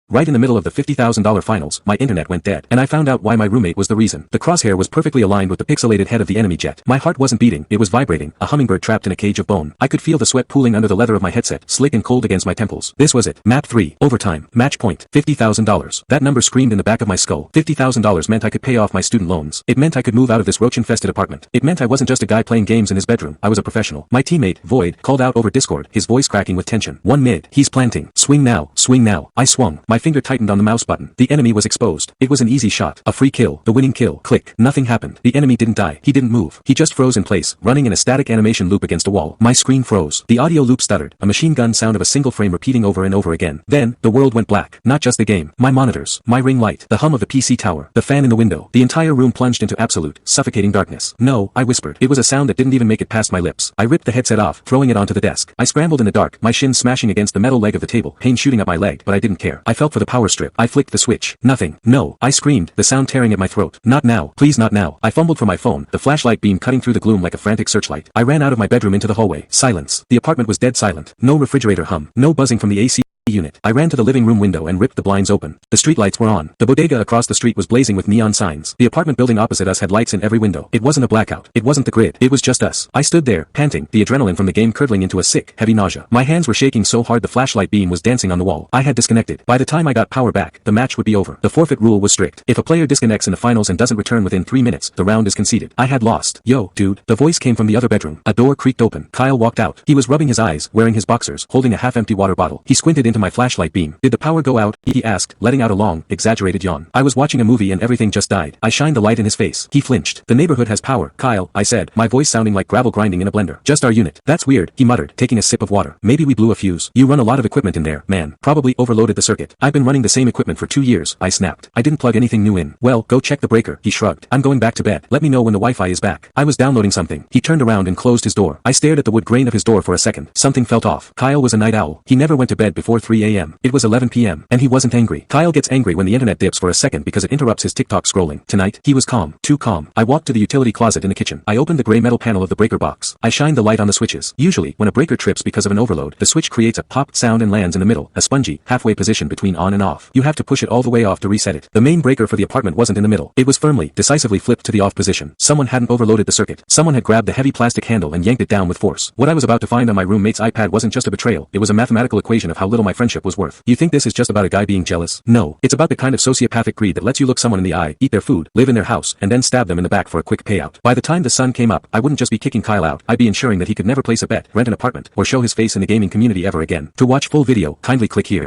Right in the middle of the $50,000 finals, my internet went dead, and I found out why my roommate was the reason. The crosshair was perfectly aligned with the pixelated head of the enemy Jett. My heart wasn't beating, it was vibrating, a hummingbird trapped in a cage of bone. I could feel the sweat pooling under the leather of my headset, slick and cold against my temples. This was it. Map 3. Overtime. Match point. $50,000. That number screamed in the back of my skull. $50,000 meant I could pay off my student loans. It meant I could move out of this roach-infested apartment. It meant I wasn't just a guy playing games in his bedroom, I was a professional. My teammate, Void, called out over Discord, his voice cracking with tension. One mid. He's planting. Swing now. Swing now. I swung. My finger tightened on the mouse button. The enemy was exposed. It was an easy shot. A free kill. The winning kill. Click. Nothing happened. The enemy didn't die. He didn't move. He just froze in place, running in a static animation loop against a wall. My screen froze. The audio loop stuttered. A machine gun sound of a single frame repeating over and over again. Then, the world went black. Not just the game. My monitors. My ring light. The hum of the PC tower. The fan in the window. The entire room plunged into absolute, suffocating darkness. No, I whispered. It was a sound that didn't even make it past my lips. I ripped the headset off, throwing it onto the desk. I scrambled in the dark, my shins smashing against the metal leg of the table, pain shooting up my leg, but I didn't care. I felt for the power strip. I flicked the switch. Nothing. No. I screamed, the sound tearing at my throat. Not now. Please not now. I fumbled for my phone, the flashlight beam cutting through the gloom like a frantic searchlight. I ran out of my bedroom into the hallway. Silence. The apartment was dead silent. No refrigerator hum. No buzzing from the AC unit. I ran to the living room window and ripped the blinds open. The streetlights were on. The bodega across the street was blazing with neon signs. The apartment building opposite us had lights in every window. It wasn't a blackout. It wasn't the grid. It was just us. I stood there, panting, the adrenaline from the game curdling into a sick, heavy nausea. My hands were shaking so hard the flashlight beam was dancing on the wall. I had disconnected. By the time I got power back, the match would be over. The forfeit rule was strict. If a player disconnects in the finals and doesn't return within 3 minutes, the round is conceded. I had lost. Yo, dude. The voice came from the other bedroom. A door creaked open. Kyle walked out. He was rubbing his eyes, wearing his boxers, holding a half-empty water bottle. He squinted into my flashlight beam. Did the power go out? He asked, letting out a long, exaggerated yawn. I was watching a movie and everything just died. I shined the light in his face. He flinched. The neighborhood has power, Kyle, I said, my voice sounding like gravel grinding in a blender. Just our unit. That's weird, he muttered, taking a sip of water. Maybe we blew a fuse. You run a lot of equipment in there, man. Probably overloaded the circuit. I've been running the same equipment for 2 years, I snapped. I didn't plug anything new in. Well, go check the breaker, he shrugged. I'm going back to bed. Let me know when the Wi-Fi is back. I was downloading something. He turned around and closed his door. I stared at the wood grain of his door for a second. Something felt off. Kyle was a night owl. He never went to bed before 3 a.m. It was 11 p.m. and he wasn't angry. Kyle gets angry when the internet dips for a second because it interrupts his TikTok scrolling. Tonight, he was calm. Too calm. I walked to the utility closet in the kitchen. I opened the gray metal panel of the breaker box. I shined the light on the switches. Usually, when a breaker trips because of an overload, the switch creates a pop sound and lands in the middle, a spongy, halfway position between on and off. You have to push it all the way off to reset it. The main breaker for the apartment wasn't in the middle. It was firmly, decisively flipped to the off position. Someone hadn't overloaded the circuit. Someone had grabbed the heavy plastic handle and yanked it down with force. What I was about to find on my roommate's iPad wasn't just a betrayal, it was a mathematical equation of how little my friendship was worth. You think this is just about a guy being jealous? No. It's about the kind of sociopathic greed that lets you look someone in the eye, eat their food, live in their house, and then stab them in the back for a quick payout. By the time the sun came up, I wouldn't just be kicking Kyle out, I'd be ensuring that he could never place a bet, rent an apartment, or show his face in the gaming community ever again. To watch full video, kindly click here.